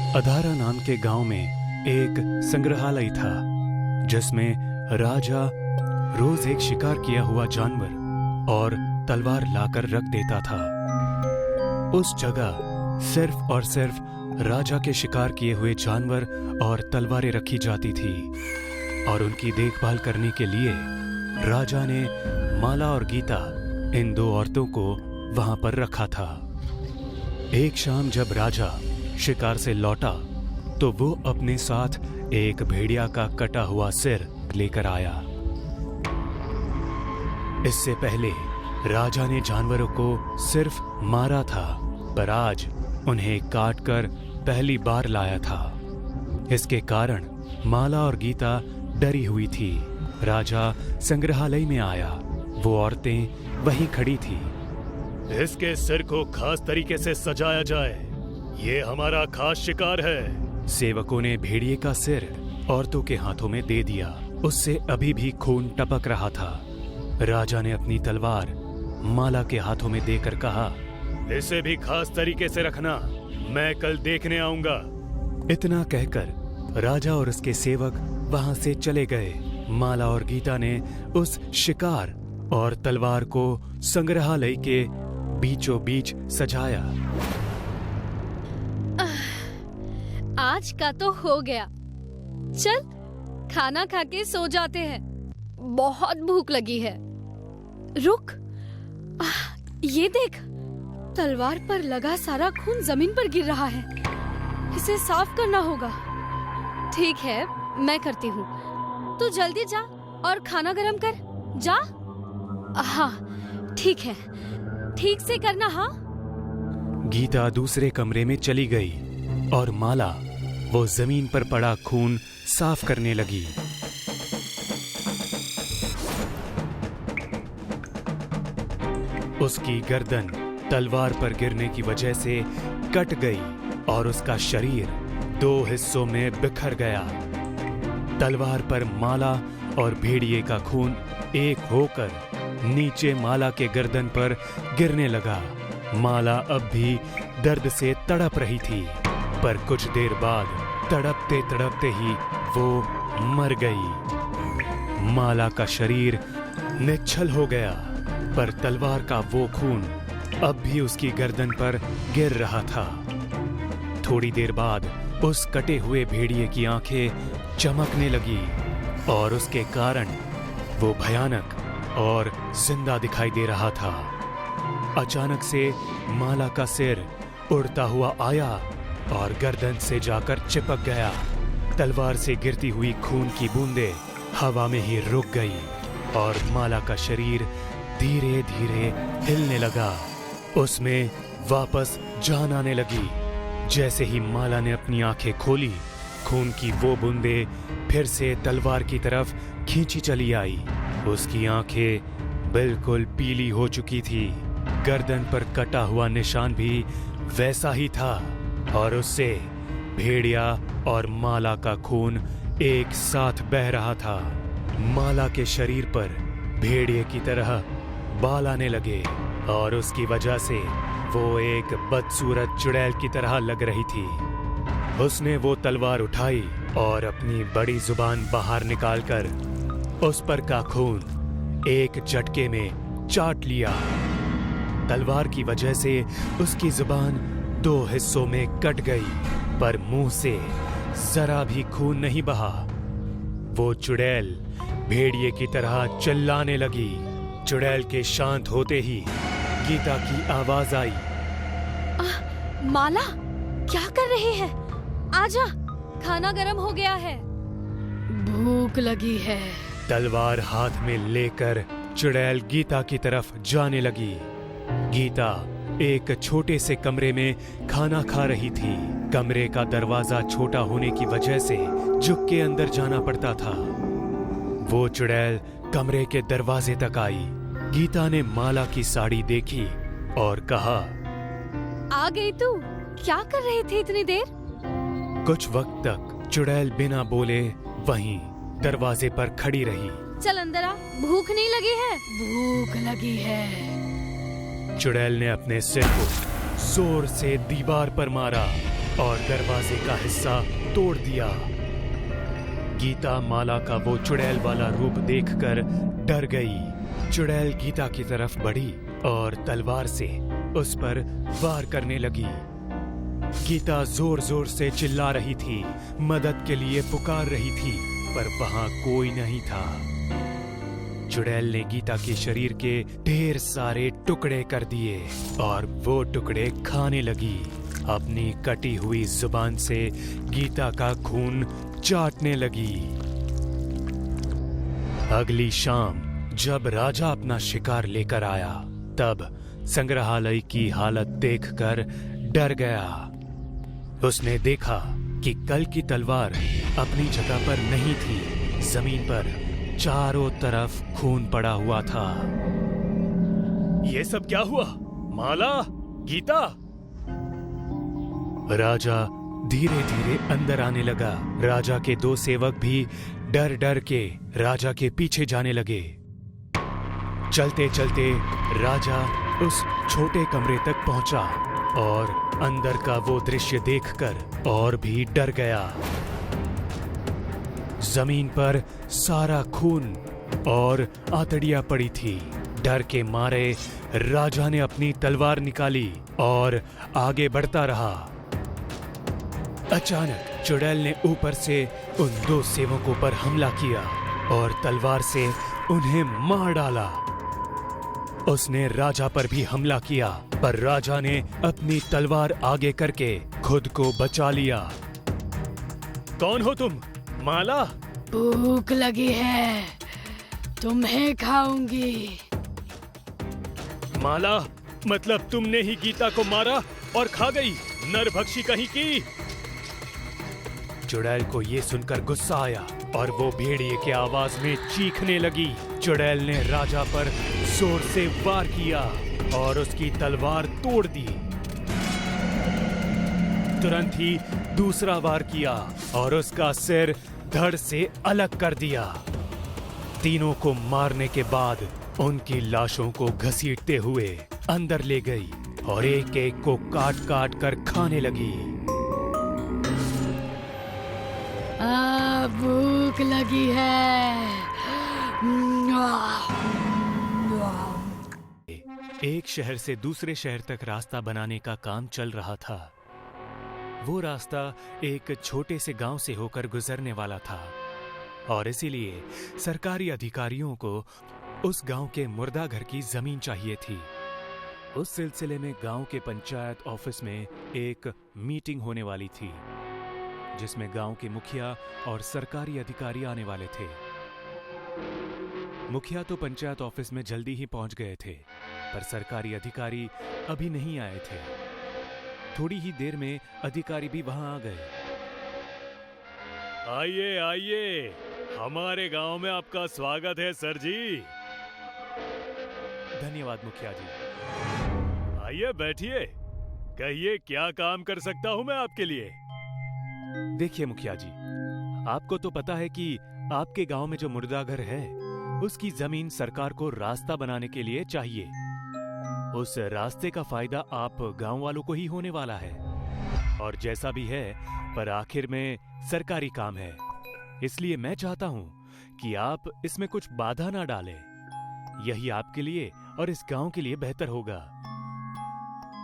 अधारा नाम के गांव में एक संग्रहालय था जिसमें राजा रोज एक शिकार किया हुआ जानवर और तलवार लाकर रख देता था। उस जगह सिर्फ और सिर्फ राजा के शिकार किए हुए जानवर और तलवारें रखी जाती थी और उनकी देखभाल करने के लिए राजा ने माला और गीता इन दो औरतों को वहां पर रखा था। एक शाम जब राजा शिकार से लौटा तो वो अपने साथ एक भेड़िया का कटा हुआ सिर लेकर आया। इससे पहले राजा ने जानवरों को सिर्फ मारा था, पर आज उन्हें काट कर पहली बार लाया था। इसके कारण माला और गीता डरी हुई थी। राजा संग्रहालय में आया। वो औरतें वहीं खड़ी थी। इसके सिर को खास तरीके से सजाया जाए, ये हमारा खास शिकार है। सेवकों ने भेड़िए का सिर औरतों के हाथों में दे दिया। उससे अभी भी खून टपक रहा था। राजा ने अपनी तलवार माला के हाथों में देकर कहा, इसे भी खास तरीके से रखना, मैं कल देखने आऊंगा। इतना कहकर राजा और उसके सेवक वहां से चले गए। माला और गीता ने उस शिकार और तलवार को संग्रहालय के बीचों बीच सजाया। आज का तो हो गया। चल खाना खा के सो जाते हैं, बहुत भूख लगी है। रुक, ये देख, तलवार पर लगा सारा खून जमीन पर गिर रहा है। इसे साफ करना होगा। ठीक है, मैं करती हूँ। तू जल्दी जा और खाना गरम कर। जा। हाँ ठीक है, ठीक से करना। हाँ। गीता दूसरे कमरे में चली गई और माला वो जमीन पर पड़ा खून साफ करने लगी। उसकी गर्दन तलवार पर गिरने की वजह से कट गई और उसका शरीर दो हिस्सों में बिखर गया। तलवार पर माला और भेड़िए का खून एक होकर नीचे माला के गर्दन पर गिरने लगा। माला अब भी दर्द से तड़प रही थी, पर कुछ देर बाद तड़पते तड़पते ही वो मर गई। माला का शरीर निश्चल हो गया, पर तलवार का वो खून अब भी उसकी गर्दन पर गिर रहा था। थोड़ी देर बाद उस कटे हुए भेड़िए की आंखें चमकने लगी और उसके कारण वो भयानक और जिंदा दिखाई दे रहा था। अचानक से माला का सिर उड़ता हुआ आया और गर्दन से जाकर चिपक गया। तलवार से गिरती हुई खून की बूंदें हवा में ही रुक गई और माला का शरीर धीरे धीरे हिलने लगा। उसमें वापस जान आने लगी। जैसे ही माला ने अपनी आंखें खोली, खून की वो बूंदें फिर से तलवार की तरफ खींची चली आई। उसकी आंखें बिल्कुल पीली हो चुकी थी। गर्दन पर कटा हुआ निशान भी वैसा ही था और उससे भेड़िया और माला का खून एक साथ बह रहा था। माला के शरीर पर भेड़िए की तरह बाल आने लगे और उसकी वजह से वो एक बदसूरत चुड़ैल की तरह लग रही थी। उसने वो तलवार उठाई और अपनी बड़ी जुबान बाहर निकालकर उस पर का खून एक झटके में चाट लिया। तलवार की वजह से उसकी जुबान दो हिस्सों में कट गई, पर मुंह से जरा भी खून नहीं बहा। वो चुड़ैल भेड़िए की तरह चिल्लाने लगी। चुड़ैल के शांत होते ही गीता की आवाज आई, माला, क्या कर रहे हैं? आजा, खाना गरम हो गया है। भूख लगी है। तलवार हाथ में लेकर चुड़ैल गीता की तरफ जाने लगी। गीता एक छोटे से कमरे में खाना खा रही थी। कमरे का दरवाजा छोटा होने की वजह से झुक के अंदर जाना पड़ता था। वो चुड़ैल कमरे के दरवाजे तक आई। गीता ने माला की साड़ी देखी और कहा, आ गई तू? क्या कर रही थी इतनी देर? कुछ वक्त तक चुड़ैल बिना बोले वहीं दरवाजे पर खड़ी रही। चल अंदर आ, भूख नहीं लगी है? भूख लगी है। चुड़ैल ने अपने सिर को जोर से दीवार पर मारा और दरवाजे का हिस्सा तोड़ दिया। गीता माला का वो चुड़ैल वाला रूप देखकर डर गई। चुड़ैल गीता की तरफ बढ़ी और तलवार से उस पर वार करने लगी। गीता जोर जोर से चिल्ला रही थी, मदद के लिए पुकार रही थी, पर वहां कोई नहीं था। चुड़ैल ने गीता के शरीर के ढेर सारे टुकड़े कर दिए और वो टुकड़े खाने लगी। अपनी कटी हुई जुबान से गीता का खून चाटने लगी। अगली शाम जब राजा अपना शिकार लेकर आया, तब संग्रहालय की हालत देखकर डर गया। उसने देखा कि कल की तलवार अपनी जगह पर नहीं थी। जमीन पर चारों तरफ खून पड़ा हुआ था। ये सब क्या हुआ? माला, गीता? राजा धीरे धीरे अंदर आने लगा। राजा के दो सेवक भी डर डर के राजा के पीछे जाने लगे। चलते चलते राजा उस छोटे कमरे तक पहुंचा और अंदर का वो दृश्य देखकर और भी डर गया। जमीन पर सारा खून और आतड़ियां पड़ी थी। डर के मारे राजा ने अपनी तलवार निकाली और आगे बढ़ता रहा। अचानक चुड़ैल ने ऊपर से उन दो सेवकों पर हमला किया और तलवार से उन्हें मार डाला। उसने राजा पर भी हमला किया, पर राजा ने अपनी तलवार आगे करके खुद को बचा लिया। कौन हो तुम? माला? भूख लगी है, तुम्हें खाऊंगी। माला, मतलब तुमने ही गीता को मारा और खा गई, नरभक्षी कहीं की। चुड़ैल को ये सुनकर गुस्सा आया और वो भेड़िए की आवाज में चीखने लगी। चुड़ैल ने राजा पर जोर से वार किया और उसकी तलवार तोड़ दी। तुरंत ही दूसरा वार किया और उसका सिर धड़ से अलग कर दिया। तीनों को मारने के बाद उनकी लाशों को घसीटते हुए अंदर ले गई और एक एक को काट काट कर खाने लगी। भूख लगी है। एक शहर से दूसरे शहर तक रास्ता बनाने का काम चल रहा था। वो रास्ता एक छोटे से गांव से होकर गुजरने वाला था और इसीलिए सरकारी अधिकारियों को उस गांव के मुर्दा घर की जमीन चाहिए थी। उस सिलसिले में गांव के पंचायत ऑफिस में एक मीटिंग होने वाली थी, जिसमें गांव के मुखिया और सरकारी अधिकारी आने वाले थे। मुखिया तो पंचायत ऑफिस में जल्दी ही पहुंच गए थे, पर सरकारी अधिकारी अभी नहीं आए थे। थोड़ी ही देर में अधिकारी भी वहां आ गए। आइए आइए, हमारे गांव में आपका स्वागत है सर जी। धन्यवाद मुखिया जी। आइए बैठिए, कहिए क्या काम कर सकता हूं मैं आपके लिए। देखिए मुखिया जी, आपको तो पता है कि आपके गांव में जो मुर्दा घर है, उसकी जमीन सरकार को रास्ता बनाने के लिए चाहिए। उस रास्ते का फायदा आप गांव वालों को ही होने वाला है और जैसा भी है, पर आखिर में सरकारी काम है। इसलिए मैं चाहता हूं कि आप इसमें कुछ बाधा ना डालें। यही आपके लिए और इस गांव के लिए बेहतर होगा।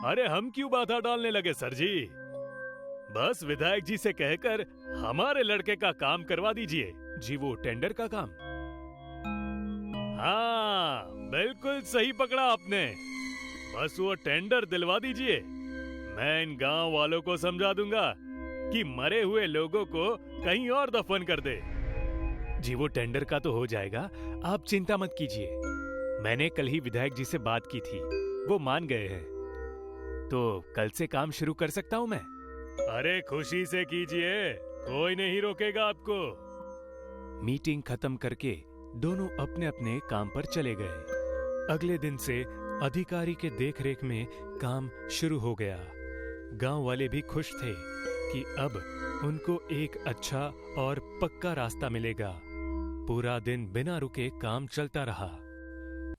अरे हम क्यों बाधा डालने लगे सर जी? बस विधायक जी से कहकर हमारे लड़के का काम करवा दीजिए। जी, वो टेंडर का काम? हाँ, बिल्कुल सही पकड़ा आपने। बस वो टेंडर दिलवा दीजिए। मैं इन गांव वालों को समझा दूंगा कि मरे हुए लोगों को कहीं और दफन कर दे। जी, वो टेंडर का तो हो जाएगा, आप चिंता मत कीजिए। मैंने कल ही विधायक जी से बात की थी, वो मान गए हैं। तो कल से काम शुरू कर सकता हूं मैं? अरे खुशी से कीजिए, कोई नहीं रोकेगा आपको। मीटिंग खत्म करके दोनों अपने अपने काम पर चले गए। अगले दिन से अधिकारी के देखरेख में काम शुरू हो गया। गांव वाले भी खुश थे कि अब उनको एक अच्छा और पक्का रास्ता मिलेगा। पूरा दिन बिना रुके काम चलता रहा।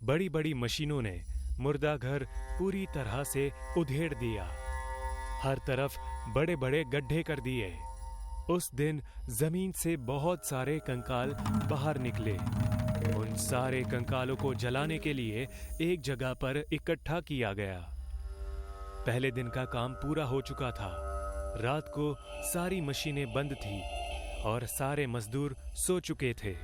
बड़ी बड़ी मशीनों ने मुर्दा घर पूरी तरह से उधेड़ दिया। हर तरफ बड़े बड़े गड्ढे कर दिए। उस दिन जमीन से बहुत सारे कंकाल बाहर निकले। उन सारे कंकालों को जलाने के लिए एक जगह पर इकट्ठा किया गया। पहले दिन का काम पूरा हो चुका था। रात को सारी मशीनें बंद थी और सारे मजदूर सो चुके थे।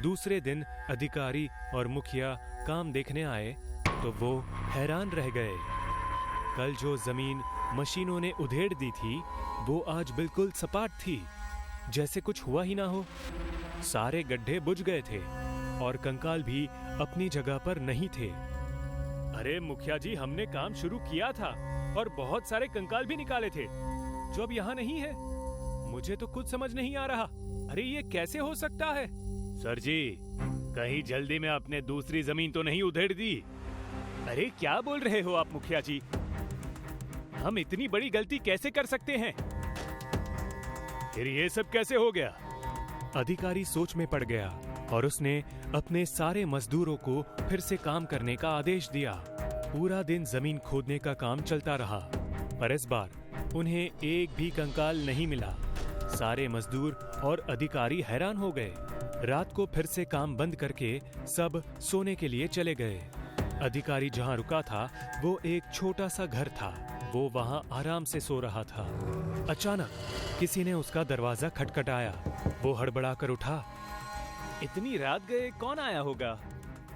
दूसरे दिन अधिकारी और मुखिया काम देखने आए तो वो हैरान रह गए। कल जो जमीन मशीनों ने उधेड़ दी थी वो आज बिल्कुल सपाट थी, जैसे कुछ हुआ ही ना हो। सारे गड्ढे बुझ गए थे और कंकाल भी अपनी जगह पर नहीं थे। अरे मुखिया जी, हमने काम शुरू किया था और बहुत सारे कंकाल भी निकाले थे जो अब यहाँ नहीं है। मुझे तो कुछ समझ नहीं आ रहा। अरे ये कैसे हो सकता है? सर जी, कहीं जल्दी में आपने दूसरी जमीन तो नहीं उधेड़ दी? अरे क्या बोल रहे हो आप मुखिया जी? हम इतनी बड़ी गलती कैसे कर सकते हैं? फिर ये सब कैसे हो गया? अधिकारी सोच में पड़ गया और उसने अपने सारे मजदूरों को फिर से काम करने का आदेश दिया। पूरा दिन जमीन खोदने का काम चलता रहा, पर इस बार उन्हें एक भी कंकाल नहीं मिला। सारे मजदूर और अधिकारी हैरान हो गए। रात को फिर से काम बंद करके सब सोने के लिए चले गए। अधिकारी जहां रुका था वो एक छोटा सा घर था। वो वहां आराम से सो रहा था। अचानक किसी ने उसका दरवाजा खटखटाया। वो हड़बड़ाकर उठा। इतनी रात गए कौन आया होगा?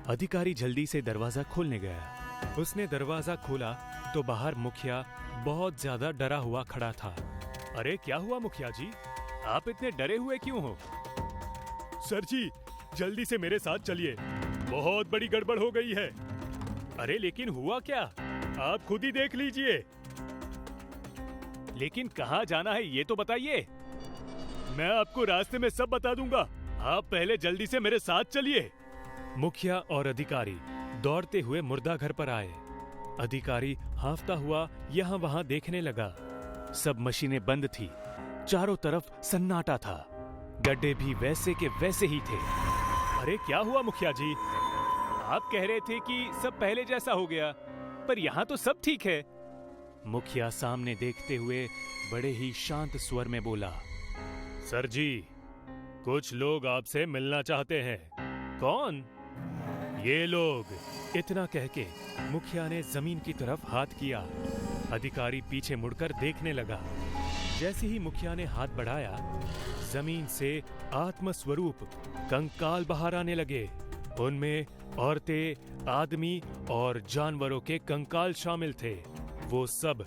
अधिकारी जल्दी से दरवाजा खोलने गया। उसने दरवाजा खोला तो बाहर मुखिया बहुत ज्यादा डरा हुआ खड़ा था। अरे क्या हुआ मुखिया जी? आप इतने डरे हुए क्यों हो? सर जी, जल्दी से मेरे साथ चलिए, बहुत बड़ी गड़बड़ हो गई है। अरे लेकिन हुआ क्या? आप खुद ही देख लीजिए। लेकिन कहाँ जाना है ये तो बताइए। मैं आपको रास्ते में सब बता दूंगा, आप पहले जल्दी से मेरे साथ चलिए। मुखिया और अधिकारी दौड़ते हुए मुर्दा घर पर आए। अधिकारी हांफता हुआ यहाँ वहां देखने लगा। सब मशीनें बंद थी, चारों तरफ सन्नाटा था। गड्ढे भी वैसे के वैसे ही थे। अरे क्या हुआ मुखिया जी? आप कह रहे थे कि सब पहले जैसा हो गया, पर यहाँ तो सब ठीक है। मुखिया सामने देखते हुए बड़े ही शांत स्वर में बोला, सर जी, कुछ लोग आपसे मिलना चाहते हैं। कौन? ये लोग। इतना कह के मुखिया ने जमीन की तरफ हाथ किया। अधिकारी पीछे मुड़कर देखने लगा। जैसे ही मुखिया ने हाथ बढ़ाया, जमीन से आत्मस्वरूप कंकाल बाहर आने लगे। उनमें औरतें, आदमी और जानवरों के कंकाल शामिल थे। वो सब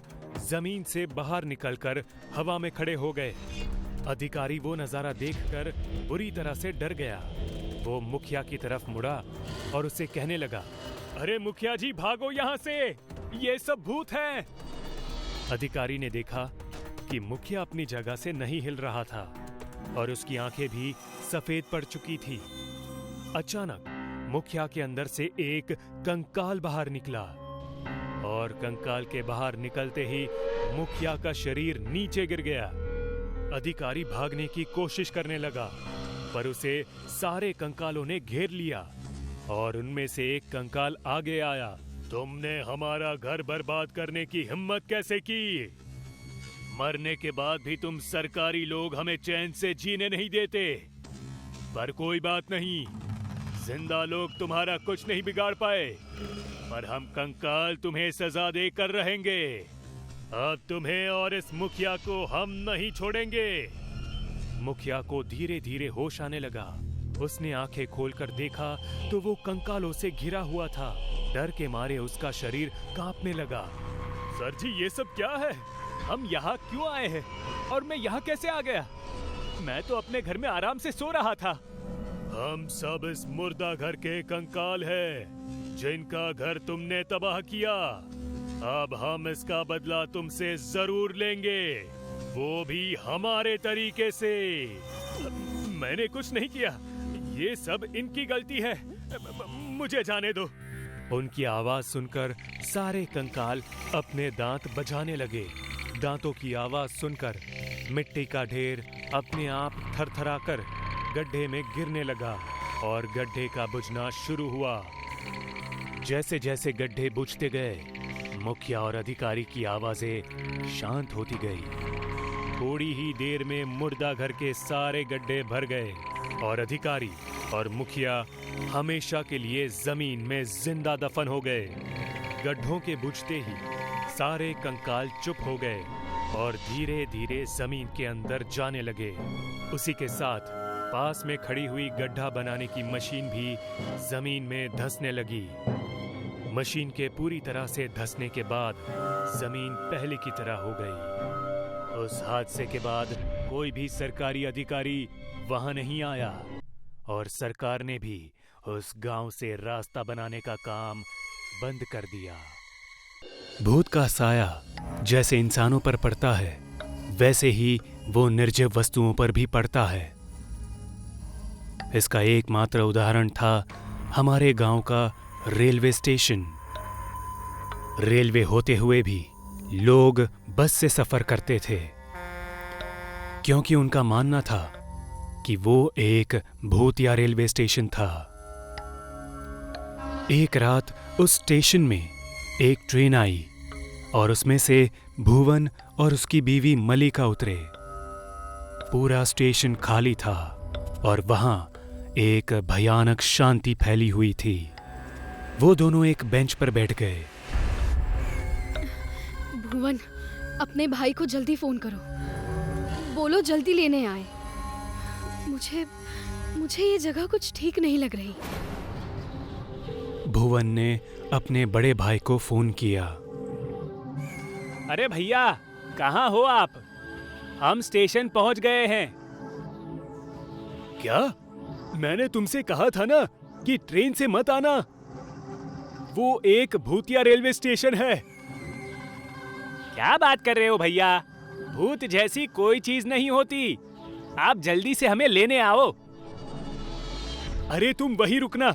जमीन से बाहर निकलकर हवा में खड़े हो गए। अधिकारी वो नजारा देखकर बुरी तरह से डर गया। वो मुखिया की तरफ मुड़ा और उसे कहने लगा, अरे मुखिया जी, भागो यहाँ से, ये सब भूत हैं। अधिकारी ने देखा कि मुखिया अपनी जगह से नहीं हिल रहा था और उसकी आंखें भी सफेद पड़ चुकी थी। अचानक मुखिया के अंदर से एक कंकाल बाहर निकला और कंकाल के बाहर निकलते ही मुखिया का शरीर नीचे गिर गया। अधिकारी भागने की कोशिश करने लगा, पर उसे सारे कंकालों ने घेर लिया और उनमें से एक कंकाल आगे आया। तुमने हमारा घर बर्बाद करने की हिम्मत कैसे की? मरने के बाद भी तुम सरकारी लोग हमें चैन से जीने नहीं देते। पर कोई बात नहीं, जिंदा लोग तुम्हारा कुछ नहीं बिगाड़ पाए, पर हम कंकाल तुम्हें सजा देकर रहेंगे। अब तुम्हें और इस मुखिया को हम नहीं छोड़ेंगे। मुखिया को धीरे धीरे होश आने लगा। उसने आंखें खोलकर देखा तो वो कंकालों से घिरा हुआ था। डर के मारे उसका शरीर कांपने लगा। सर जी, ये सब क्या है? हम यहाँ क्यों आए हैं और मैं यहाँ कैसे आ गया? मैं तो अपने घर में आराम से सो रहा था। हम सब इस मुर्दा घर के कंकाल हैं, जिनका घर तुमने तबाह किया। अब हम इसका बदला तुमसे जरूर लेंगे, वो भी हमारे तरीके से। मैंने कुछ नहीं किया, ये सब इनकी गलती है। मुझे जाने दो। उनकी आवाज सुनकर सारे कंकाल अपने दांत बजाने लगे। दांतों की आवाज सुनकर मिट्टी का ढेर अपने आप थरथराकर गड्ढे में गिरने लगा और गड्ढे का बुझना शुरू हुआ। जैसे जैसे गड्ढे बुझते गए, मुखिया और अधिकारी की आवाजें शांत होती गई। थोड़ी ही देर में मुर्दा घर के सारे गड्ढे भर गए और अधिकारी और मुखिया हमेशा के लिए जमीन में जिंदा दफन हो गए। गड्ढों के बुझते ही सारे कंकाल चुप हो गए और धीरे धीरे जमीन के अंदर जाने लगे। उसी के साथ पास में खड़ी हुई गड्ढा बनाने की मशीन भी जमीन में धंसने लगी। मशीन के पूरी तरह से धंसने के बाद जमीन पहले की तरह हो गई। उस हादसे के बाद कोई भी सरकारी अधिकारी वहां नहीं आया और सरकार ने भी उस गांव से रास्ता बनाने का काम बंद कर दिया। भूत का साया जैसे इंसानों पर पड़ता है, वैसे ही वो निर्जीव वस्तुओं पर भी पड़ता है। इसका एकमात्र उदाहरण था हमारे गांव का रेलवे स्टेशन। रेलवे होते हुए भी लोग बस से सफर करते थे, क्योंकि उनका मानना था कि वो एक भूतिया रेलवे स्टेशन था। एक रात उस स्टेशन में एक ट्रेन आई और उसमें से भुवन और उसकी बीवी मलिका उतरे। पूरा स्टेशन खाली था और वहां एक भयानक शांति फैली हुई थी। वो दोनों एक बेंच पर बैठ गए। भुवन, अपने भाई को जल्दी फोन करो, बोलो जल्दी लेने आए। मुझे ये जगह कुछ ठीक नहीं लग रही। भुवन ने अपने बड़े भाई को फोन किया। अरे भैया, कहाँ हो आप? हम स्टेशन पहुंच गए हैं। क्या? मैंने तुमसे कहा था ना कि ट्रेन से मत आना। वो एक भूतिया रेलवे स्टेशन है। क्या बात कर रहे हो भैया? भूत जैसी कोई चीज नहीं होती। आप जल्दी से हमें लेने आओ। अरे तुम वहीं रुकना,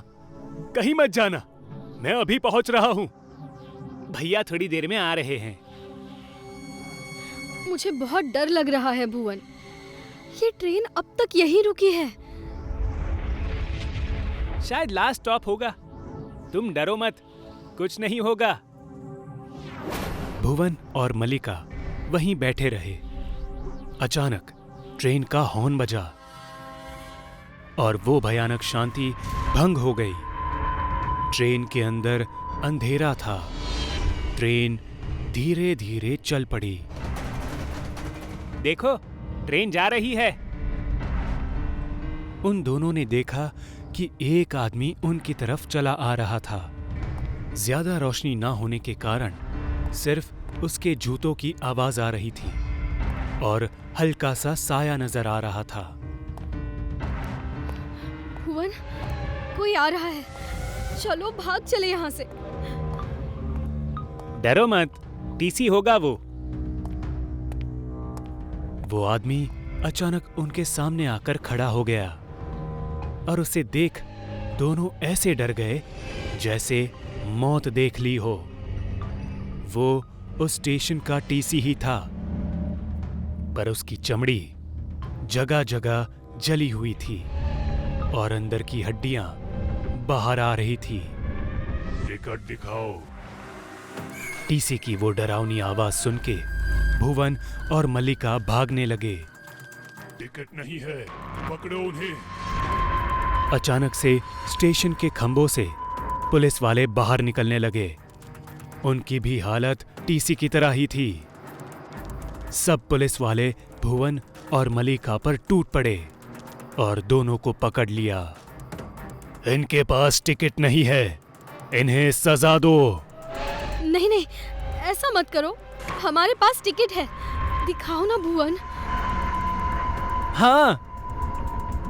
कहीं मत जाना, मैं अभी पहुंच रहा हूं। भैया थोड़ी देर में आ रहे हैं। मुझे बहुत डर लग रहा है भुवन, ये ट्रेन अब तक यहीं रुकी है। शायद लास्ट स्टॉप होगा। तुम डरो मत, कुछ नहीं होगा। भुवन और मलिका वहीं बैठे रहे। अचानक ट्रेन का हॉर्न बजा और वो भयानक शांति भंग हो गई। ट्रेन के अंदर अंधेरा था। ट्रेन धीरे धीरे चल पड़ी। देखो, ट्रेन जा रही है। उन दोनों ने देखा कि एक आदमी उनकी तरफ चला आ रहा था। ज्यादा रोशनी ना होने के कारण सिर्फ उसके जूतों की आवाज आ रही थी और हल्का सा साया नजर आ रहा था। भुवन, कोई आ रहा है, चलो भाग चले यहाँ से। डरो मत, टीसी होगा वो। वो आदमी अचानक उनके सामने आकर खड़ा हो गया और उसे देख दोनों ऐसे डर गए जैसे मौत देख ली हो। वो उस स्टेशन का टीसी ही था, पर उसकी चमड़ी जगह जगह जली हुई थी और अंदर की हड्डियां बाहर आ रही थी। टिकट दिखाओ। टीसी की वो डरावनी आवाज सुन के भुवन और मलिका भागने लगे। टिकट नहीं है, पकड़ो उन्हें। अचानक से स्टेशन के खंभों से पुलिस वाले बाहर निकलने लगे। उनकी भी हालत टीसी की तरह ही थी। सब पुलिस वाले भुवन और मलिका पर टूट पड़े और दोनों को पकड़ लिया। इनके पास टिकट नहीं है, इन्हें सजा दो। नहीं नहीं, ऐसा मत करो, हमारे पास टिकट है, दिखाओ ना भुवन। हाँ।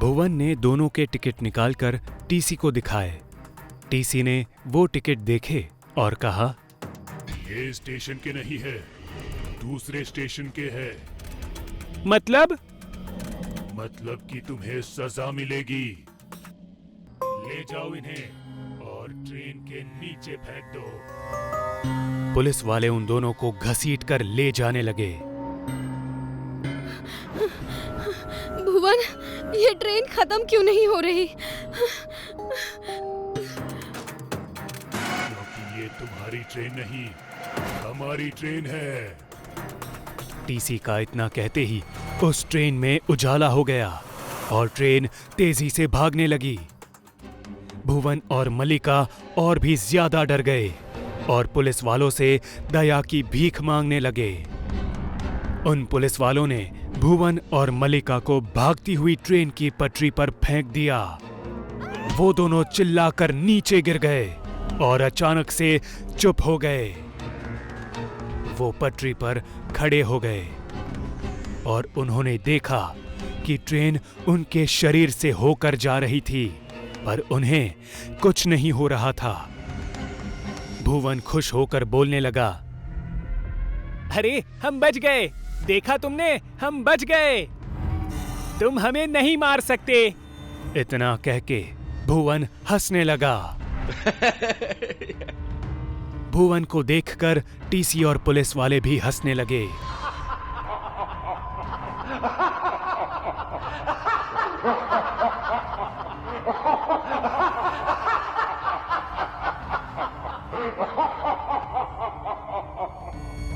भुवन ने दोनों के टिकट निकालकर टीसी को दिखाए। टीसी ने वो टिकट देखे और कहा, ये स्टेशन के नहीं है, दूसरे स्टेशन के है। मतलब कि तुम्हें सजा मिलेगी। ले जाओ इन्हें और ट्रेन के नीचे फेंक दो। पुलिस वाले उन दोनों को घसीटकर ले जाने लगे। भुवन, ये ट्रेन खत्म क्यों नहीं हो रही? क्योंकि ये तुम्हारी ट्रेन नहीं, हमारी ट्रेन है। टीसी का इतना कहते ही उस ट्रेन में उजाला हो गया और ट्रेन तेजी से भागने लगी। भुवन और मल्लिका और भी ज्यादा डर गए और पुलिस वालों से दया की भीख मांगने लगे। उन पुलिस वालों ने भुवन और मल्लिका को भागती हुई ट्रेन की पटरी पर फेंक दिया। वो दोनों चिल्लाकर नीचे गिर गए और अचानक से चुप हो गए। वो पटरी पर खड़े हो गए और उन्होंने देखा कि ट्रेन उनके शरीर से होकर जा रही थी, पर उन्हें कुछ नहीं हो रहा था। भुवन खुश होकर बोलने लगा, अरे हम बच गए, देखा तुमने, हम बच गए, तुम हमें नहीं मार सकते। इतना कह के भुवन हंसने लगा। भुवन को देखकर टीसी और पुलिस वाले भी हंसने लगे।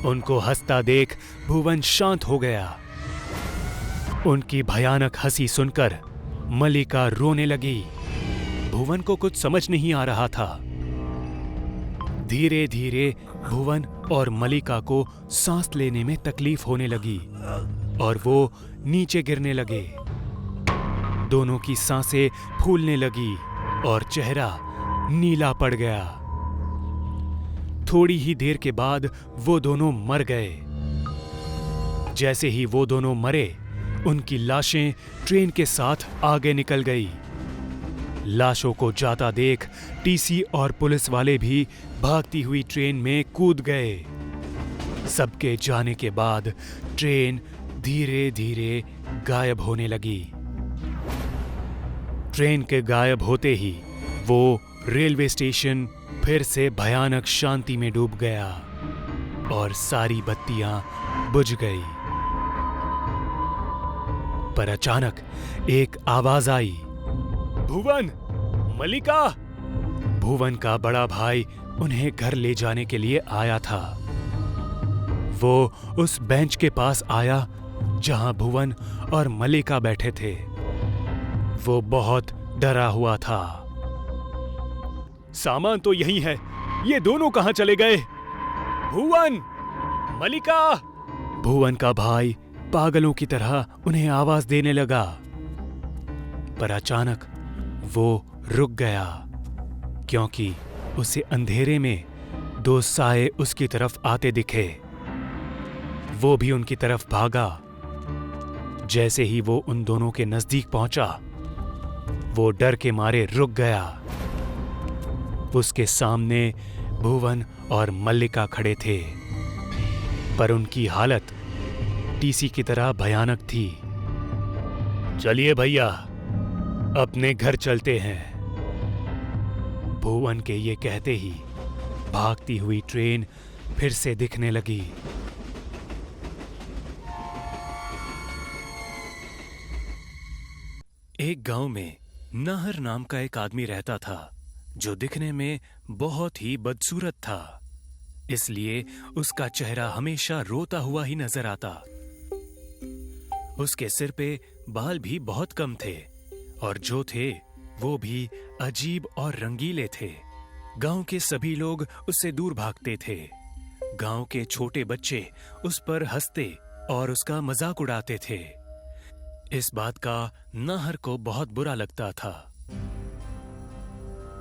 उनको हंसता देख भुवन शांत हो गया। उनकी भयानक हंसी सुनकर मल्लिका रोने लगी। भुवन को कुछ समझ नहीं आ रहा था। धीरे धीरे भुवन और मल्लिका को सांस लेने में तकलीफ होने लगी और वो नीचे गिरने लगे। दोनों की सांसें फूलने लगी और चेहरा नीला पड़ गया। थोड़ी ही देर के बाद वो दोनों मर गए। जैसे ही वो दोनों मरे, उनकी लाशें ट्रेन के साथ आगे निकल गई। लाशों को जाता देख टीसी और पुलिस वाले भी भागती हुई ट्रेन में कूद गए। सबके जाने के बाद ट्रेन धीरे धीरे गायब होने लगी। ट्रेन के गायब होते ही वो रेलवे स्टेशन फिर से भयानक शांति में डूब गया और सारी बत्तियां बुझ गई। पर अचानक एक आवाज आई, भुवन, मल्लिका। भुवन का बड़ा भाई उन्हें घर ले जाने के लिए आया था। वो उस बेंच के पास आया जहां भुवन और मल्लिका बैठे थे। वो बहुत डरा हुआ था। सामान तो यही है, ये दोनों कहां चले गए? भुवन, मल्लिका। भुवन का भाई पागलों की तरह उन्हें आवाज देने लगा, पर अचानक वो रुक गया क्योंकि उसे अंधेरे में दो साए उसकी तरफ आते दिखे। वो भी उनकी तरफ भागा। जैसे ही वो उन दोनों के नजदीक पहुंचा, वो डर के मारे रुक गया। उसके सामने भुवन और मल्लिका खड़े थे, पर उनकी हालत टीसी की तरह भयानक थी। चलिए भैया, अपने घर चलते हैं। भुवन के ये कहते ही भागती हुई ट्रेन फिर से दिखने लगी। एक गांव में नाहर नाम का एक आदमी रहता था जो दिखने में बहुत ही बदसूरत था। इसलिए उसका चेहरा हमेशा रोता हुआ ही नजर आता। उसके सिर पे बाल भी बहुत कम थे और जो थे वो भी अजीब और रंगीले थे। गांव के सभी लोग उससे दूर भागते थे। गांव के छोटे बच्चे उस पर हंसते और उसका मजाक उड़ाते थे। इस बात का नाहर को बहुत बुरा लगता था।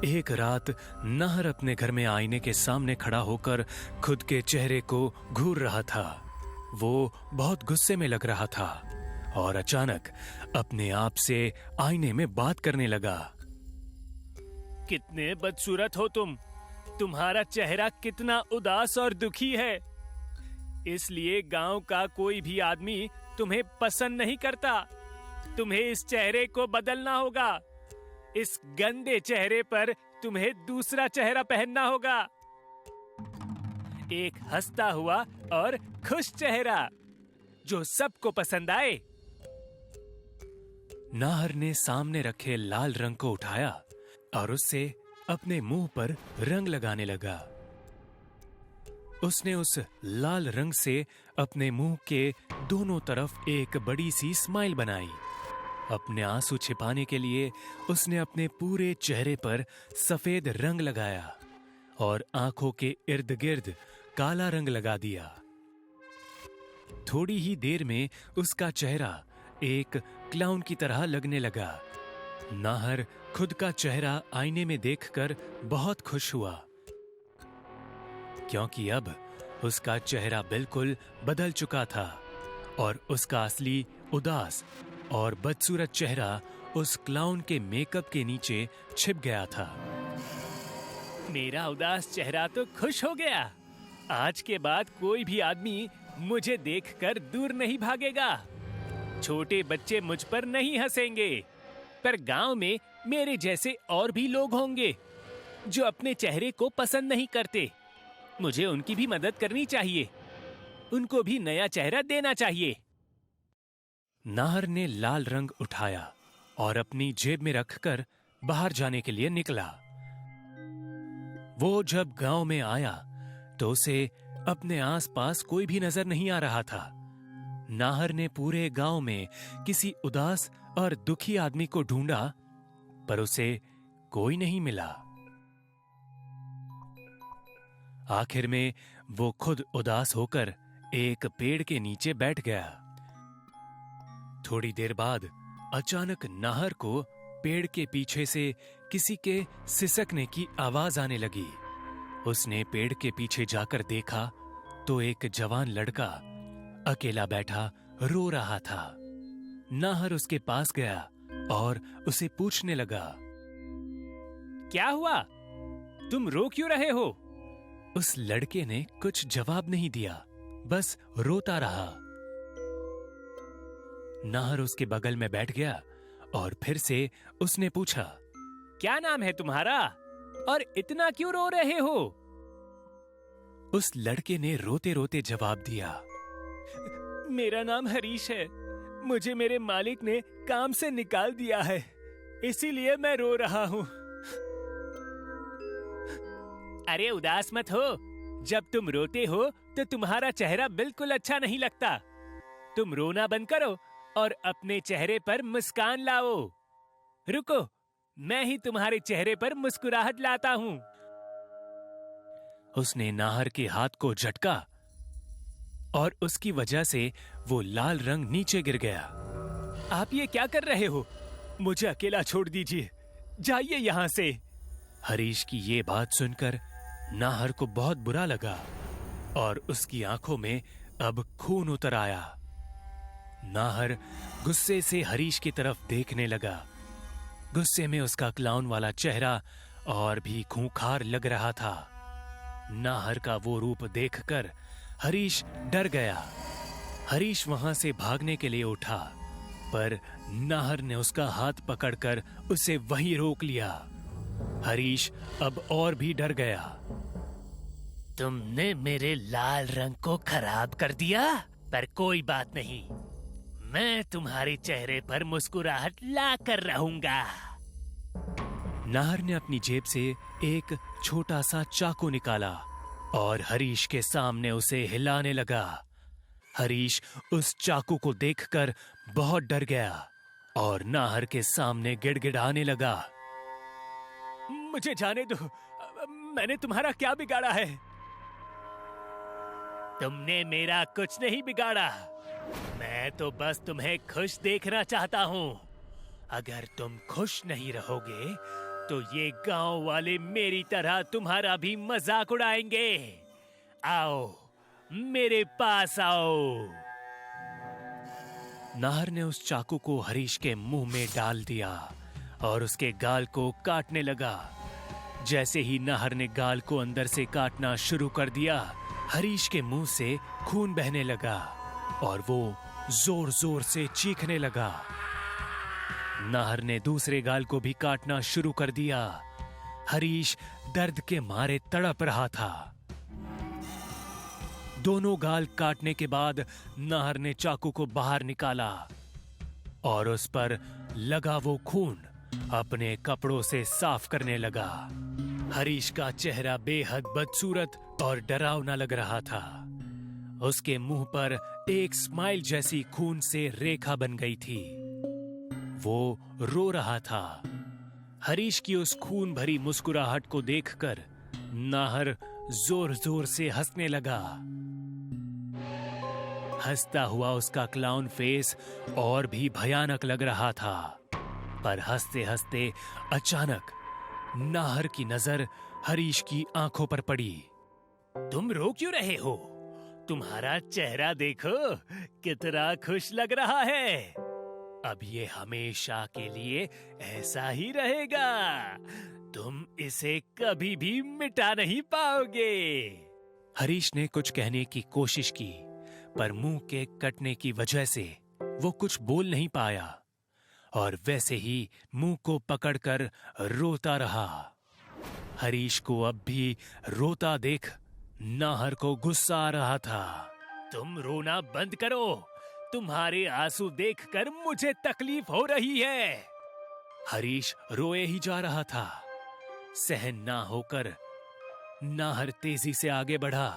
एक रात नाहर अपने घर में आईने के सामने खड़ा होकर खुद के चेहरे को घूर रहा था। वो बहुत गुस्से में लग रहा था और अचानक अपने आप से आईने में बात करने लगा। कितने बदसूरत हो तुम, तुम्हारा चेहरा कितना उदास और दुखी है। इसलिए गांव का कोई भी आदमी तुम्हें पसंद नहीं करता। तुम्हें इस चेहरे को बदलना होगा। इस गंदे चेहरे पर तुम्हें दूसरा चेहरा पहनना होगा। एक हंसता हुआ और खुश चेहरा जो सबको पसंद आए। नाहर ने सामने रखे लाल रंग को उठाया और उससे अपने मुंह पर रंग लगाने लगा। उसने उस लाल रंग से अपने मुंह के दोनों तरफ एक बड़ी सी स्माइल बनाई। अपने आंसू छिपाने के लिए उसने अपने पूरे चेहरे पर सफेद रंग लगाया और आंखों के इर्द गिर्द काला रंग लगा दिया। थोड़ी ही देर में उसका चेहरा एक क्लाउन की तरह लगने लगा। नाहर खुद का चेहरा आईने में देखकर बहुत खुश हुआ, क्योंकि अब उसका चेहरा बिल्कुल बदल चुका था और उसका असली उदास और बदसूरत चेहरा उस क्लाउन के मेकअप के नीचे छिप गया था। मेरा उदास चेहरा तो खुश हो गया। आज के बाद कोई भी आदमी मुझे देखकर दूर नहीं भागेगा। छोटे बच्चे मुझ पर नहीं हंसेंगे, पर गांव में मेरे जैसे और भी लोग होंगे जो अपने चेहरे को पसंद नहीं करते। मुझे उनकी भी मदद करनी चाहिए, उनको भी नया चेहरा देना चाहिए। नाहर ने लाल रंग उठाया और अपनी जेब में रखकर बाहर जाने के लिए निकला। वो जब गांव में आया तो उसे अपने आसपास कोई भी नजर नहीं आ रहा था। नाहर ने पूरे गांव में किसी उदास और दुखी आदमी को ढूंढा, पर उसे कोई नहीं मिला। आखिर में वो खुद उदास होकर एक पेड़ के नीचे बैठ गया। थोड़ी देर बाद अचानक नाहर को पेड़ के पीछे से किसी के सिसकने की आवाज आने लगी। उसने पेड़ के पीछे जाकर देखा तो एक जवान लड़का अकेला बैठा रो रहा था। नाहर उसके पास गया और उसे पूछने लगा, क्या हुआ? तुम रो क्यों रहे हो? उस लड़के ने कुछ जवाब नहीं दिया, बस रोता रहा। नाहर उसके बगल में बैठ गया और फिर से उसने पूछा, क्या नाम है तुम्हारा और इतना क्यों रो रहे हो? उस लड़के ने रोते रोते जवाब दिया, मेरा नाम हरीश है। मुझे मेरे मालिक ने काम से निकाल दिया है, इसीलिए मैं रो रहा हूँ। अरे उदास मत हो। जब तुम रोते हो तो तुम्हारा चेहरा बिल्कुल अच्छा नहीं लगता। तुम रोना बंद करो और अपने चेहरे पर मुस्कान लाओ। रुको, मैं ही तुम्हारे चेहरे पर मुस्कुराहट लाता हूँ। उसने नाहर के हाथ को झटका और उसकी वजह से वो लाल रंग नीचे गिर गया। आप ये क्या कर रहे हो? मुझे अकेला छोड़ दीजिए, जाइए यहाँ से। हरीश की ये बात सुनकर नाहर को बहुत बुरा लगा और उसकी आंखों में अब खून उतर आया। नाहर गुस्से से हरीश की तरफ देखने लगा। गुस्से में उसका क्लाउन वाला चेहरा और भी खूंखार लग रहा था। नाहर का वो रूप देखकर हरीश डर गया। हरीश वहां से भागने के लिए उठा, पर नाहर ने उसका हाथ पकड़कर उसे वहीं रोक लिया। हरीश अब और भी डर गया। तुमने मेरे लाल रंग को खराब कर दिया, पर कोई बात नहीं, मैं तुम्हारे चेहरे पर मुस्कुराहट ला कर रहूंगा। नाहर ने अपनी जेब से एक छोटा सा चाकू निकाला और हरीश के सामने उसे हिलाने लगा। हरीश उस चाकू को देखकर बहुत डर गया और नाहर के सामने गिड़गिड़ाने लगा। मुझे जाने दो, मैंने तुम्हारा क्या बिगाड़ा है? तुमने मेरा कुछ नहीं बिगाड़ा। मैं तो बस तुम्हें खुश देखना चाहता हूँ। अगर तुम खुश नहीं रहोगे तो ये गांव वाले मेरी तरह तुम्हारा भी मजाक उड़ाएंगे। आओ, मेरे पास आओ। नाहर ने उस चाकू को हरीश के मुंह में डाल दिया और उसके गाल को काटने लगा। जैसे ही नाहर ने गाल को अंदर से काटना शुरू कर दिया, हरीश के मुंह से खून बहने लगा और वो जोर जोर से चीखने लगा। नाहर ने दूसरे गाल को भी काटना शुरू कर दिया। हरीश दर्द के मारे तड़प रहा था। दोनों गाल काटने के बाद नाहर ने चाकू को बाहर निकाला और उस पर लगा वो खून अपने कपड़ों से साफ करने लगा। हरीश का चेहरा बेहद बदसूरत और डरावना लग रहा था। उसके मुंह पर एक स्माइल जैसी खून से रेखा बन गई थी। वो रो रहा था। हरीश की उस खून भरी मुस्कुराहट को देखकर नाहर जोर जोर से हंसने लगा। हंसता हुआ उसका क्लाउन फेस और भी भयानक लग रहा था। पर हंसते हंसते अचानक नाहर की नजर हरीश की आंखों पर पड़ी। तुम रो क्यों रहे हो? तुम्हारा चेहरा देखो, कितना खुश लग रहा है। अब ये हमेशा के लिए ऐसा ही रहेगा। तुम इसे कभी भी मिटा नहीं पाओगे। हरीश ने कुछ कहने की कोशिश की, पर मुंह के कटने की वजह से वो कुछ बोल नहीं पाया और वैसे ही मुंह को पकड़कर रोता रहा। हरीश को अब भी रोता देख नाहर को गुस्सा आ रहा था। तुम रोना बंद करो। तुम्हारे आंसू देखकर मुझे तकलीफ हो रही है। हरीश रोए ही जा रहा था। सहन ना होकर नाहर तेजी से आगे बढ़ा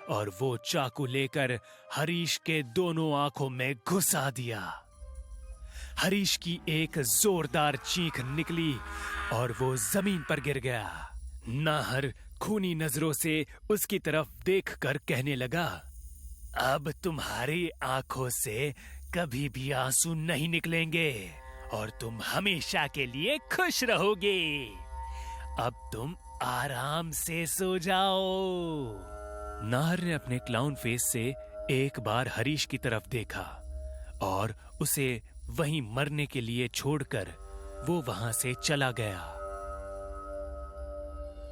और वो चाकू लेकर हरीश के दोनों आंखों में घुसा दिया। हरीश की एक जोरदार चीख निकली और वो जमीन पर गिर गया। नाहर खूनी नजरों से उसकी तरफ देखकर कहने लगा, अब तुम्हारी आंखों से कभी भी आंसू नहीं निकलेंगे और तुम हमेशा के लिए खुश रहोगे। अब तुम आराम से सो जाओ। नाहर ने अपने क्लाउन फेस से एक बार हरीश की तरफ देखा और उसे वहीं मरने के लिए छोड़कर वो वहां से चला गया।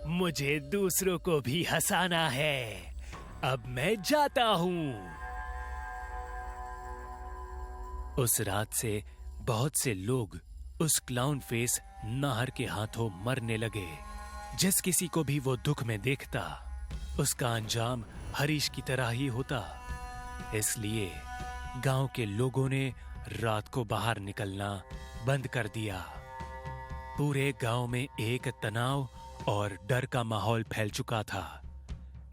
मुझे दूसरों को भी हंसाना है। अब मैं जाता हूं। उस रात से बहुत से लोग उस क्लाउन फेस नाहर के हाथों मरने लगे। जिस किसी को भी वो दुख में देखता, उसका अंजाम हरीश की तरह ही होता। इसलिए गांव के लोगों ने रात को बाहर निकलना बंद कर दिया। पूरे गांव में एक तनाव और डर का माहौल फैल चुका था।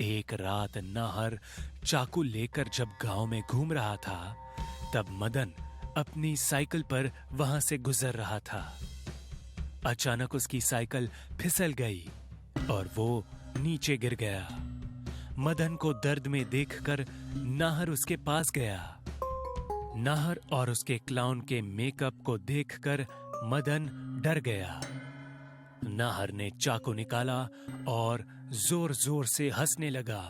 एक रात नाहर चाकू लेकर जब गांव में घूम रहा था, तब मदन अपनी साइकिल पर वहां से गुजर रहा था। अचानक उसकी साइकिल फिसल गई और वो नीचे गिर गया। मदन को दर्द में देखकर नाहर उसके पास गया। नाहर और उसके क्लाउन के मेकअप को देखकर मदन डर गया। नाहर ने चाकू निकाला और जोर जोर से हंसने लगा।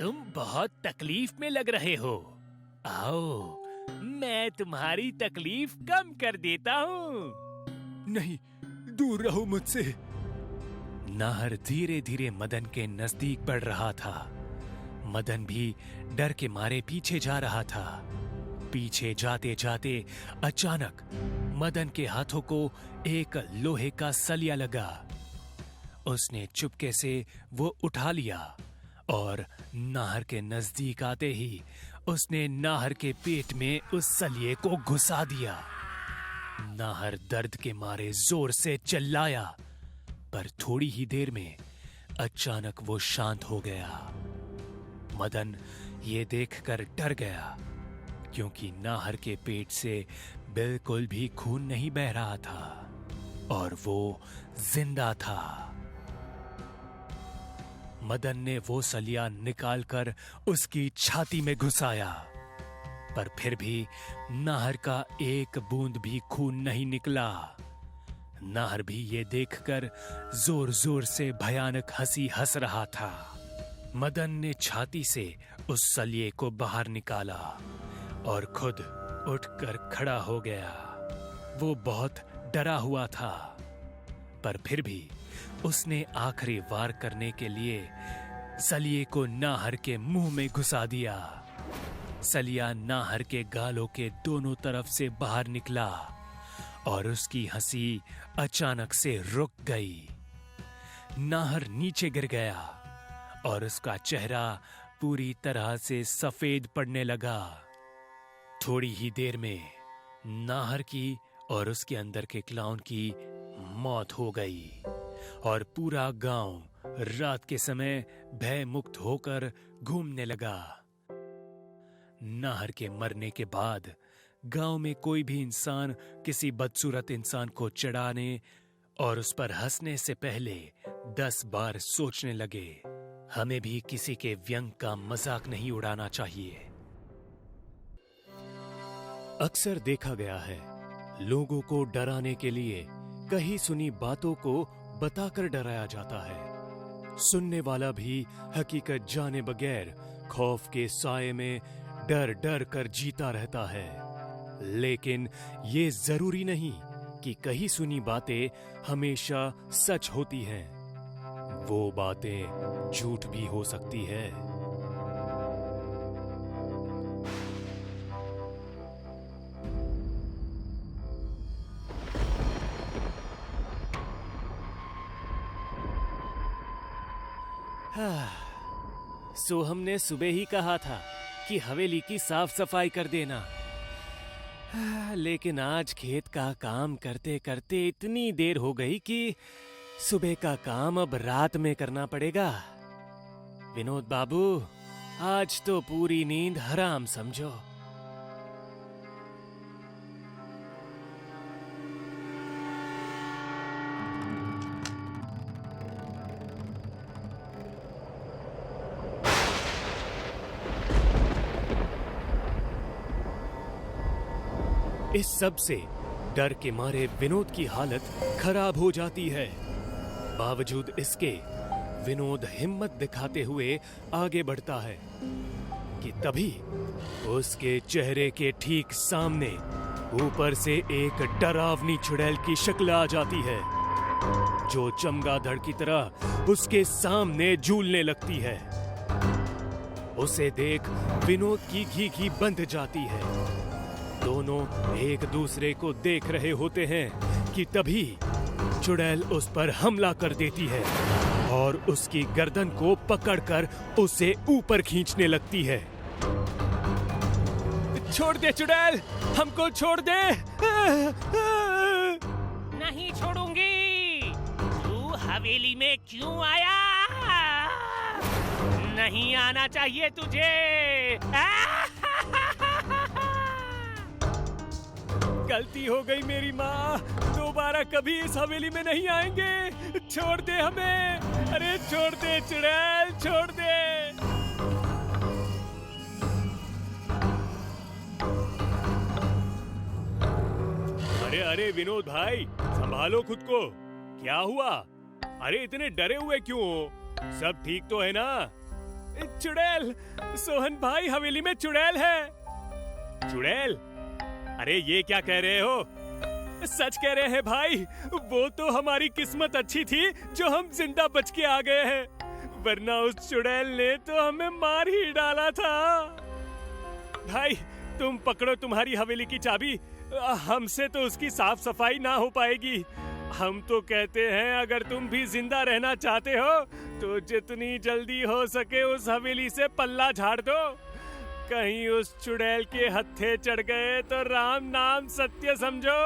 तुम बहुत तकलीफ में लग रहे हो। आओ, मैं तुम्हारी तकलीफ कम कर देता हूँ। नहीं, दूर रहो मुझसे। नाहर धीरे धीरे मदन के नजदीक बढ़ रहा था। मदन भी डर के मारे पीछे जा रहा था। पीछे जाते जाते अचानक मदन के हाथों को एक लोहे का सलिया लगा। उसने चुपके से वो उठा लिया और नाहर के नजदीक आते ही उसने नाहर के पेट में उस सलिए को घुसा दिया। नाहर दर्द के मारे जोर से चिल्लाया, पर थोड़ी ही देर में अचानक वो शांत हो गया। मदन ये देखकर डर गया, क्योंकि नाहर के पेट से बिल्कुल भी खून नहीं बह रहा था और वो जिंदा था। मदन ने वो सलिया निकालकर उसकी छाती में घुसाया, पर फिर भी नाहर का एक बूंद भी खून नहीं निकला। नाहर भी ये देखकर जोर जोर से भयानक हंसी हंस रहा था। मदन ने छाती से उस सलिए को बाहर निकाला और खुद उठकर खड़ा हो गया। वो बहुत डरा हुआ था, पर फिर भी उसने आखिरी वार करने के लिए सलिए को नाहर के मुंह में घुसा दिया। सलिया नाहर के गालों के दोनों तरफ से बाहर निकला और उसकी हंसी अचानक से रुक गई। नाहर नीचे गिर गया और उसका चेहरा पूरी तरह से सफेद पड़ने लगा। थोड़ी ही देर में नाहर की और उसके अंदर के क्लाउन की मौत हो गई। और पूरा गांव रात के समय भय मुक्त होकर घूमने लगा। नाहर के मरने के बाद गांव में कोई भी इंसान किसी बदसूरत इंसान को चिढ़ाने और उस पर हंसने से पहले 10 बार सोचने लगे, हमें भी किसी के व्यंग का मजाक नहीं उड़ाना चाहिए। अक्सर देखा गया है, लोगों को डराने के लिए कही सुनी बातों को बताकर डराया जाता है। सुनने वाला भी हकीकत जाने बगैर खौफ के साए में डर डर कर जीता रहता है। लेकिन ये जरूरी नहीं कि कही सुनी बातें हमेशा सच होती हैं। वो बातें झूठ भी हो सकती है। सो हमने सुबह ही कहा था कि हवेली की साफ सफाई कर देना, लेकिन आज खेत का काम करते करते इतनी देर हो गई कि सुबह का काम अब रात में करना पड़ेगा। विनोद बाबू, आज तो पूरी नींद हराम समझो। इस सब से डर के मारे विनोद की हालत खराब हो जाती है। बावजूद इसके विनोद हिम्मत दिखाते हुए आगे बढ़ता है कि तभी उसके चेहरे के ठीक सामने ऊपर से एक डरावनी चुड़ैल की शक्ल आ जाती है, जो चमगादड़ की तरह उसके सामने झूलने लगती है। उसे देख विनोद की घी बंध जाती है। दोनों एक दूसरे को देख रहे होते हैं कि तभी चुड़ैल उस पर हमला कर देती है और उसकी गर्दन को पकड़कर उसे ऊपर खींचने लगती है। छोड़ दे चुड़ैल, हमको छोड़ दे। नहीं छोड़ूंगी। तू हवेली में क्यों आया? नहीं आना चाहिए तुझे। गलती हो गई मेरी माँ, दोबारा कभी इस हवेली में नहीं आएंगे। छोड़ दे हमें। अरे छोड़ दे चुड़ैल, छोड़ दे। अरे अरे विनोद भाई, संभालो खुद को। क्या हुआ? अरे इतने डरे हुए क्यों हो? सब ठीक तो है ना? चुड़ैल, सोहन भाई, हवेली में चुड़ैल है। चुड़ैल? अरे ये क्या कह रहे हो? सच कह रहे हैं भाई, वो तो हमारी किस्मत अच्छी थी जो हम जिंदा बच के आ गए हैं, वरना उस चुड़ैल ने तो हमें मार ही डाला था। भाई तुम पकड़ो तुम्हारी हवेली की चाबी, हमसे तो उसकी साफ सफाई ना हो पाएगी। हम तो कहते हैं अगर तुम भी जिंदा रहना चाहते हो तो जितनी जल्दी हो सके उस हवेली से पल्ला झाड़ दो। कहीं उस चुड़ैल के हत्थे चढ़ गए तो राम नाम सत्य समझो।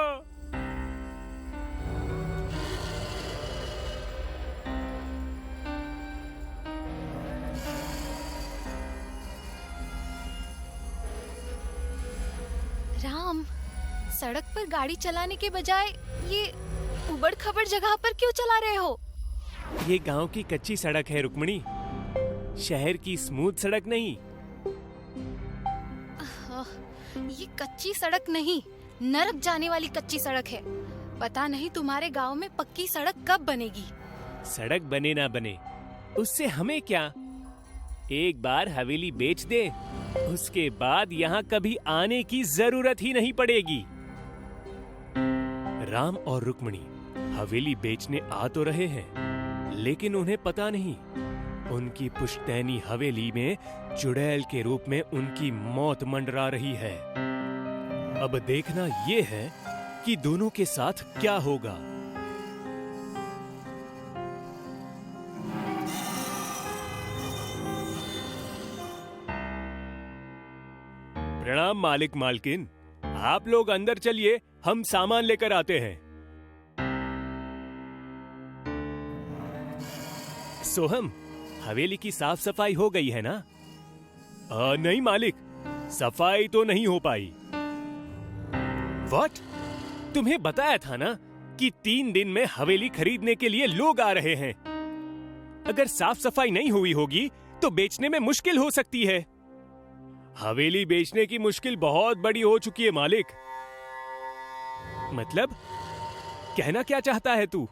राम, सड़क पर गाड़ी चलाने के बजाय ये उबड़ खबड़ जगह पर क्यों चला रहे हो? ये गांव की कच्ची सड़क है रुक्मणी, शहर की स्मूथ सड़क नहीं। ये कच्ची सड़क नहीं, नरक जाने वाली कच्ची सड़क है। पता नहीं तुम्हारे गांव में पक्की सड़क कब बनेगी। सड़क बने ना बने, उससे हमें क्या? एक बार हवेली बेच दे, उसके बाद यहाँ कभी आने की जरूरत ही नहीं पड़ेगी। राम और रुक्मणी हवेली बेचने आ तो रहे हैं, लेकिन उन्हें पता नहीं उनकी पुश्तैनी हवेली में चुड़ैल के रूप में उनकी मौत मंडरा रही है। अब देखना ये है कि दोनों के साथ क्या होगा। प्रणाम मालिक मालकिन, आप लोग अंदर चलिए, हम सामान लेकर आते हैं। सोहम, हवेली की साफ सफाई हो गई है ना? नहीं मालिक, सफाई तो नहीं हो पाई। व्हाट? तुम्हें बताया था ना कि 3 दिन में हवेली खरीदने के लिए लोग आ रहे हैं। अगर साफ सफाई नहीं हुई होगी तो बेचने में मुश्किल हो सकती है। हवेली बेचने की मुश्किल बहुत बड़ी हो चुकी है मालिक। मतलब कहना क्या चाहता है तू?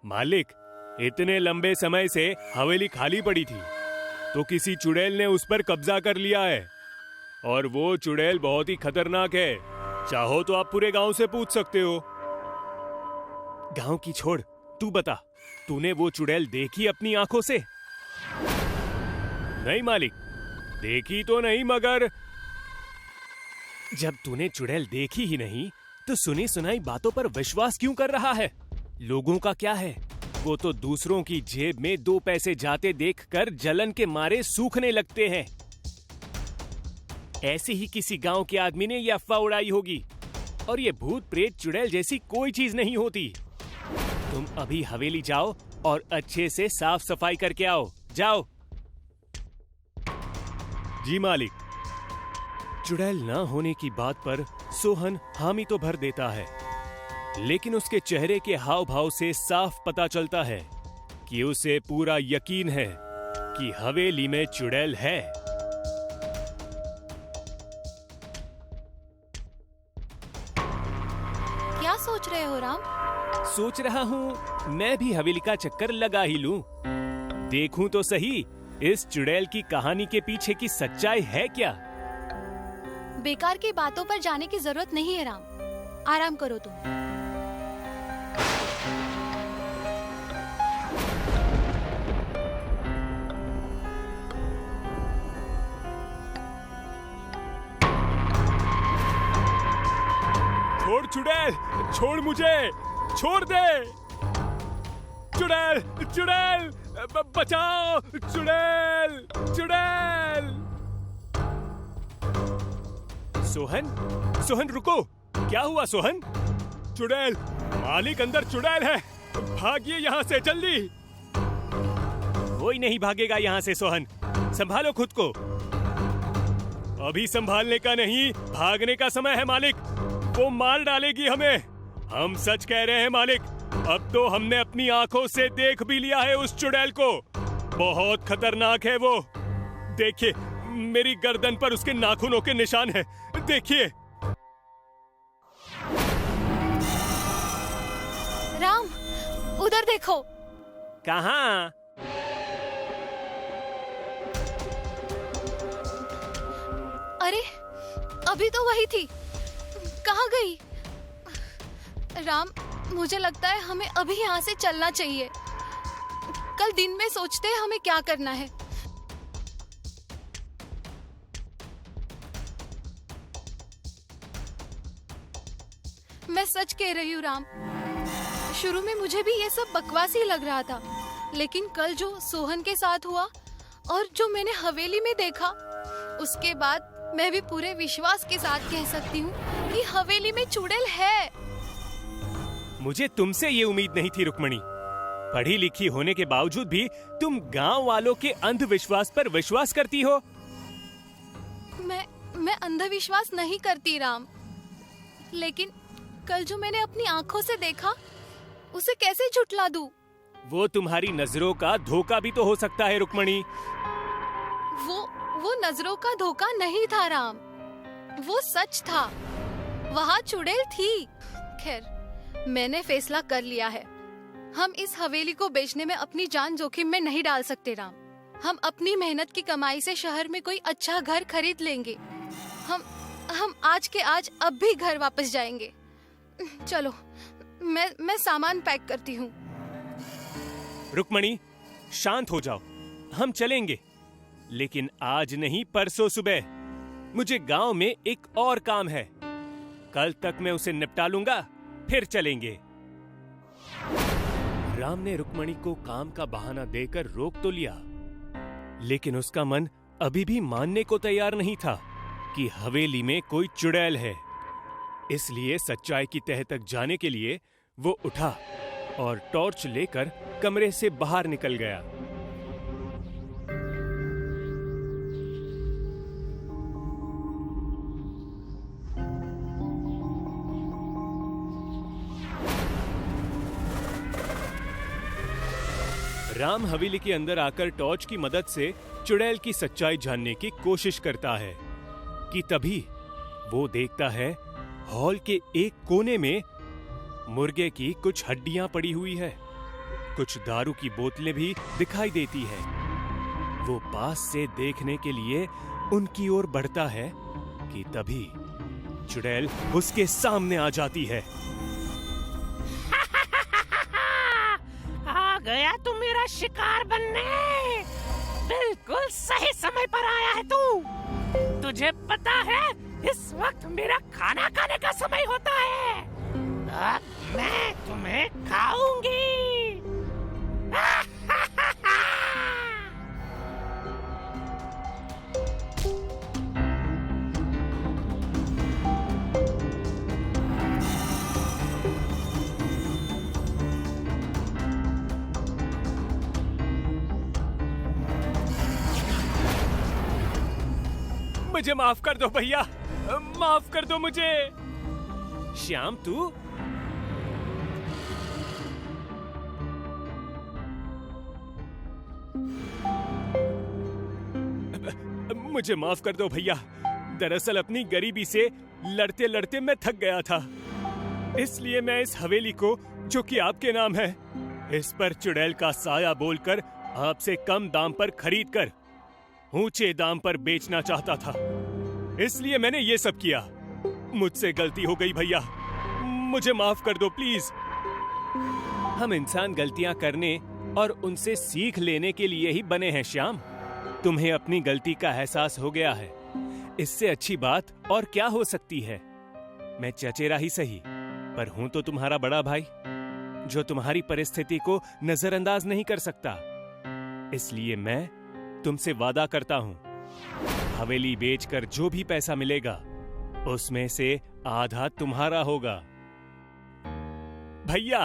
मालिक, इतने लंबे समय से हवेली खाली पड़ी थी तो किसी चुड़ैल ने उस पर कब्जा कर लिया है, और वो चुड़ैल बहुत ही खतरनाक है। चाहो तो आप पूरे गांव से पूछ सकते हो। गांव की छोड़, तू बता, तूने वो चुड़ैल देखी अपनी आंखों से? नहीं मालिक, देखी तो नहीं, मगर जब तूने चुड़ैल देखी ही नहीं तो सुनी सुनाई बातों पर विश्वास क्यों कर रहा है? लोगों का क्या है, वो तो दूसरों की जेब में 2 पैसे जाते देखकर जलन के मारे सूखने लगते हैं। ऐसे ही किसी गांव के आदमी ने यह अफवाह उड़ाई होगी, और ये भूत प्रेत चुड़ैल जैसी कोई चीज नहीं होती। तुम अभी हवेली जाओ और अच्छे से साफ सफाई करके आओ। जाओ। जी मालिक। चुड़ैल न होने की बात पर सोहन हामी तो भर देता है, लेकिन उसके चेहरे के हाव भाव से साफ पता चलता है कि उसे पूरा यकीन है कि हवेली में चुड़ैल है। क्या सोच रहे हो राम? सोच रहा हूँ मैं भी हवेली का चक्कर लगा ही लूं। देखूं तो सही, इस चुड़ैल की कहानी के पीछे की सच्चाई है क्या? बेकार की बातों पर जाने की जरूरत नहीं है राम, आराम करो तुम। छोड़ चुड़ैल, छोड़ मुझे, छोड़ दे। चुड़ैल, चुड़ैल, बचाओ, चुड़ैल, चुड़ैल। सोहन, सोहन रुको, क्या हुआ सोहन? चुड़ैल, मालिक अंदर चुड़ैल है, भागिए यहाँ से जल्दी। कोई नहीं भागेगा यहाँ से सोहन, संभालो खुद को। अभी संभालने का नहीं, भागने का समय है मालिक। वो मार डालेगी हमें। हम सच कह रहे हैं मालिक, अब तो हमने अपनी आंखों से देख भी लिया है उस चुड़ैल को। बहुत खतरनाक है वो। देखिए, मेरी गर्दन पर उसके नाखूनों के निशान हैं। देखिए। राम, उधर देखो। कहाँ? अरे, अभी तो वही थी, कहाँ गई? राम, मुझे लगता है हमें अभी यहाँ से चलना चाहिए। कल दिन में सोचते हैं हमें क्या करना है। मैं सच कह रही हूँ राम, शुरू में मुझे भी ये सब बकवास ही लग रहा था, लेकिन कल जो सोहन के साथ हुआ और जो मैंने हवेली में देखा, उसके बाद मैं भी पूरे विश्वास के साथ कह सकती हूँ कि हवेली में चुड़ैल है। मुझे तुमसे ये उम्मीद नहीं थी रुक्मणी। पढ़ी लिखी होने के बावजूद भी तुम गांव वालों के अंधविश्वास पर विश्वास करती हो। मैं अंधविश्वास नहीं करती राम, लेकिन कल जो मैंने अपनी आंखों से देखा, उसे कैसे झुठला दूं? वो तुम्हारी नजरों का धोखा भी तो हो सकता है रुक्मणी। वो नजरों का धोखा नहीं था राम, वो सच था। वहाँ चुड़ैल थी। खैर, मैंने फैसला कर लिया है। हम इस हवेली को बेचने में अपनी जान जोखिम में नहीं डाल सकते राम। हम अपनी मेहनत की कमाई से शहर में कोई अच्छा घर खरीद लेंगे। हम आज के आज अब भी घर वापस जाएंगे। चलो, मैं सामान पैक करती हूँ। रुक्मणी, शांत हो जाओ, हम चलेंगे, लेकिन आज नहीं, परसों सुबह। मुझे गांव में एक और काम है। कल तक मैं उसे निपटा लूंगा, फिर चलेंगे। राम ने रुक्मणी को काम का बहाना देकर रोक तो लिया, लेकिन उसका मन अभी भी मानने को तैयार नहीं था कि हवेली में कोई चुड़ैल है। इसलिए सच्चाई की तह तक जाने के लिए वो उठा और टॉर्च लेकर कमरे से बाहर निकल गया। राम हवेली के अंदर आकर टॉर्च की मदद से चुड़ैल की सच्चाई जानने की कोशिश करता है कि तभी वो देखता है हॉल के एक कोने में मुर्गे की कुछ हड्डियां पड़ी हुई है। कुछ दारू की बोतलें भी दिखाई देती है। वो पास से देखने के लिए उनकी ओर बढ़ता है कि तभी चुड़ैल उसके सामने आ जाती है। आ गया तू मेरा शिकार बनने। बिल्कुल सही समय पर आया है तू। तुझे पता है इस वक्त मेरा खाना खाने का समय होता है। अब मैं तुम्हें खाऊंगी। मुझे माफ कर दो भैया, माफ कर दो मुझे। श्याम तू मुझे माफ कर दो भैया। दरअसल अपनी गरीबी से लड़ते लड़ते मैं थक गया था, इसलिए मैं इस हवेली को, जो कि आपके नाम है, इस पर चुड़ैल का साया बोलकर आपसे कम दाम पर खरीद कर ऊंचे दाम पर बेचना चाहता था। इसलिए मैंने ये सब किया। मुझसे गलती हो गई भैया, मुझे माफ कर दो प्लीज। हम इंसान गलतियां करने और उनसे सीख लेने के लिए ही बने हैं श्याम। तुम्हें अपनी गलती का एहसास हो गया है, इससे अच्छी बात और क्या हो सकती है। मैं चचेरा ही सही, पर हूं तो तुम्हारा बड़ा भाई, जो तुम्हारी परिस्थिति को नजरअंदाज नहीं कर सकता। इसलिए मैं तुमसे वादा करता हूं, हवेली बेचकर जो भी पैसा मिलेगा उसमें से आधा तुम्हारा होगा। भैया,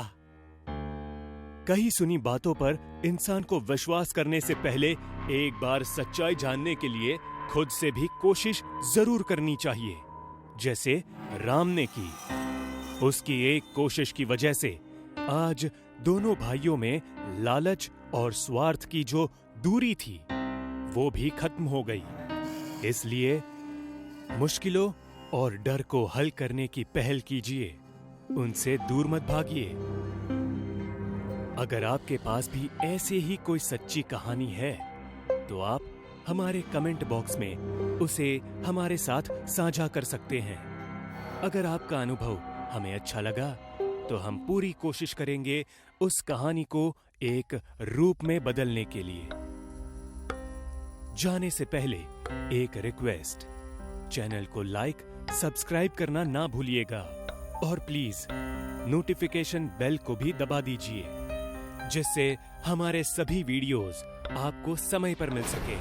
कही सुनी बातों पर इंसान को विश्वास करने से पहले एक बार सच्चाई जानने के लिए खुद से भी कोशिश जरूर करनी चाहिए, जैसे राम ने की। उसकी एक कोशिश की वजह से आज दोनों भाइयों में लालच और स्वार्थ की जो दूरी थी वो भी खत्म हो गई। इसलिए मुश्किलों और डर को हल करने की पहल कीजिए, उनसे दूर मत भागिए। अगर आपके पास भी ऐसे ही कोई सच्ची कहानी है तो आप हमारे कमेंट बॉक्स में उसे हमारे साथ साझा कर सकते हैं। अगर आपका अनुभव हमें अच्छा लगा तो हम पूरी कोशिश करेंगे उस कहानी को एक रूप में बदलने के लिए। जाने से पहले एक रिक्वेस्ट, चैनल को लाइक, सब्सक्राइब करना ना भूलिएगा और प्लीज नोटिफिकेशन बेल को भी दबा दीजिए, जिससे हमारे सभी वीडियोस आपको समय पर मिल सके।